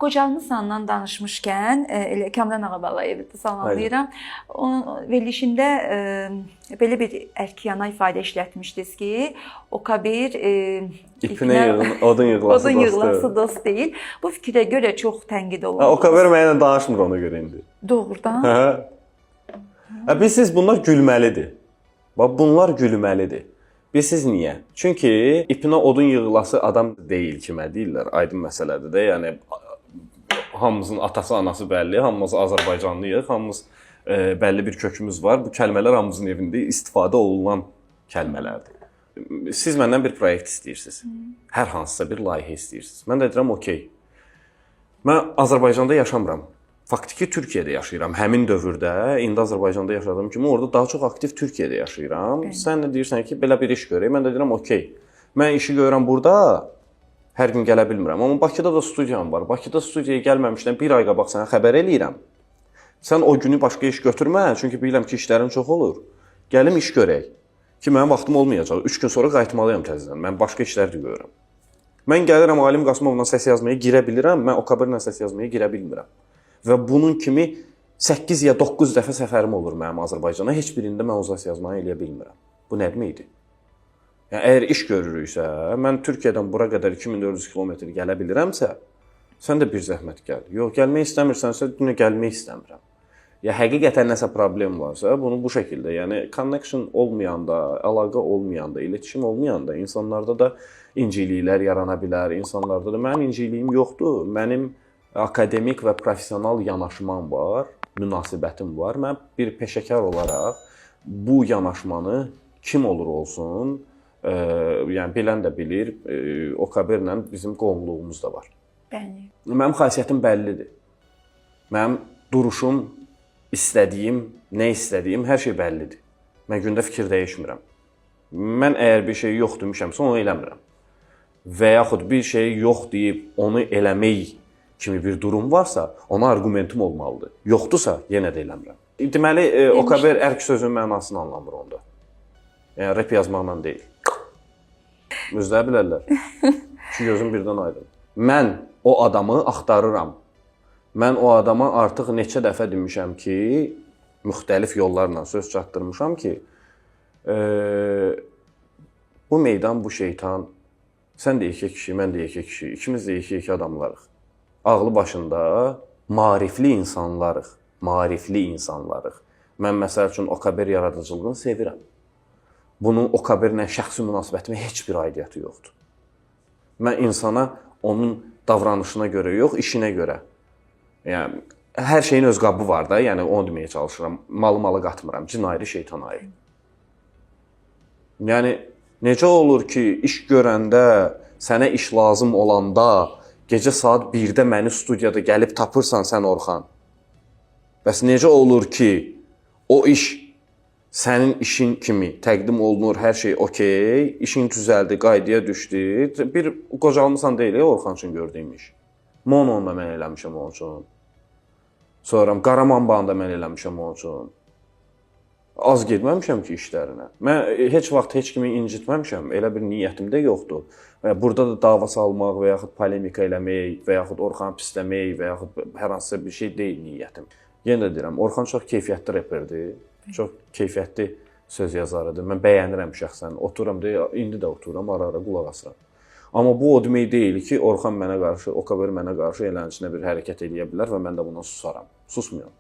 Qocalmısandan danışmışkən, elə Kamran Ağaballayevi də salamlayıram. Onun verilişində belə bir ərkiyana ifadə işlətmişdiniz ki, Okabir İpinə yığın, odun yığılası dost deyil. Bu fikrə görə çox tənqid olundu. Okabir mənimlə danışmır ona görə indi. Doğrudan. Bilirsiniz, bunlar gülməlidir. Bax, bunlar gülməlidir. Bilirsiniz niyə? Çünki ipinə odun yığılası adam deyil kimə deyirlər, aydın məsələdir də. Yəni hamımızın atası, anası bəlli, hamımız Azərbaycanlıyıq, hamımız bəlli bir kökümüz var. Bu kəlmələr hamımızın evində istifadə olunan kəlmələrdir. Siz məndən bir proyekt istəyirsiniz. Hər hansısa bir layihə istəyirsiniz. Mən də deyirəm, okey. Mən Azərbaycanda yaşamıram. Faktiki Türkiyədə yaşayıram. Həmin dövrdə, indi Azərbaycanda yaşadığım kimi, orada daha çox aktiv Türkiyədə yaşayıram. Sən də deyirsən ki, belə bir iş görək. Mən də deyirəm, okey. Mən işi görürəm burada, hər gün gələ bilmirəm. Amma Bakıda da studiyam var. Bakıda studiyaya gəlməmişdən bir ay qabaq sənə xəbər eləyirəm. Sən o günü başqa iş götürmə, çünki bilirəm ki, işlərin çox olur. Gəlim iş görək. Ki, mənim vaxtım olmayacaq. 3 gün sonra qayıtmalıyam təzədən. Mən başqa işlər də görürəm. Mən gəlirəm Alim Qasımovla səs yazmaya girə bilirəm, mən Okabirlə səs yazmaya girə bilmirəm. Və bunun kimi 8 ya 9 dəfə səfərim olur mənim Azərbaycana. Heç birində mən o səs yazmayı eləyə bilmirəm. Bu nə deməkdir? Yəni, əgər iş görürüksə, mən Türkiyədən bura qədər 2400 kilometr gələ bilirəmsə, sən də bir zəhmət gəl. Yox, gəlmək istəmirsənsə, gəlmək istəmirəm. Ya həqiqətən nəsə problem varsa, bunu bu şəkildə, yəni connection olmayanda, əlaqə olmayanda, iletişim olmayanda insanlarda da inciliklər yarana bilər. İnsanlarda da mənim inciliyim yoxdur. Mənim akademik və professional yanaşmam var, münasibətim var. Mən bir peşəkar olaraq bu yanaşmanı kim olur olsun, yəni bilən də bilir, Okabirlə bizim qohumluğumuz da var. Bəli. Mənim xasiyyətim bəllidir. Mənim duruşum, istədiyim, nə istədiyim, hər şey bəllidir. Mən gündə fikir dəyişmirəm. Mən əgər bir şey yox demişəmsə, onu eləmirəm. Və yaxud bir şey yox deyib, onu eləmək kimi bir durum varsa, ona argumentim olmalıdır. Yoxdursa, yenə də eləmirəm. Deməli, Okabir ərk sözün mənasını anlamır onda. Yəni, rap yazmaqla deyil. Müzdə bilərlər. Ki, gözüm birdən aydın. Mən o adamı axtarıram. Mən o adama artıq neçə dəfə demişəm ki, müxtəlif yollarla söz çatdırmışam ki, bu meydan, bu şeytan, sən də iki kişi, mən də iki kişi, ikimiz də iki adamlarıq. Ağlı başında maarifli insanlarıq, maarifli insanlarıq. Mən məsəl üçün Okabir yaradıcılığını sevirəm. Bunun Okabirlə şəxsi münasibətimə heç bir aidiyyəti yoxdur. Mən insana onun davranışına görə yox, işinə görə. Yəni, hər şeyin öz qabı var da, yəni onu deməyə çalışıram. Malı qatmıram, cin ayrı, şeytan ayrı. Yəni, necə olur ki, iş görəndə, sənə iş lazım olanda, gecə saat 1-də məni studiyada gəlib tapırsan sən Orxan. Bəs necə olur ki, o iş sənin işin kimi təqdim olunur, hər şey okey, işin düzəldi, qaydaya düşdü. Bir qocalmısan deyil, Orxan üçün gördüyüm iş. Mono'nda mən eləmişəm onun üçün. Sonra Qaramanbanı da mən eləmişəm onun üçün. Az getməmişəm ki işlərinə. Mən heç vaxt heç kimi incitməmişəm. Elə bir niyyətim də yoxdur. Burada da dava salmaq və yaxud polemika eləmək və yaxud Orxanı pisləmək və yaxud hər hansısa bir şey deyil niyyətim. Yenə də deyirəm, Orxan çox keyfiyyətli reperdir. Çox keyfiyyətli söz yazarıdır. Mən bəyənirəm şəxsən. Otururam deyə, indi də otururam, ara-ara qulaq asıram. Amma bu o demək deyil ki, Orxan mənə qarşı, Okabir mənə qarşı eləncə bir hərəkət eləyə bilər və mən də buna susaram. Susmuyorum.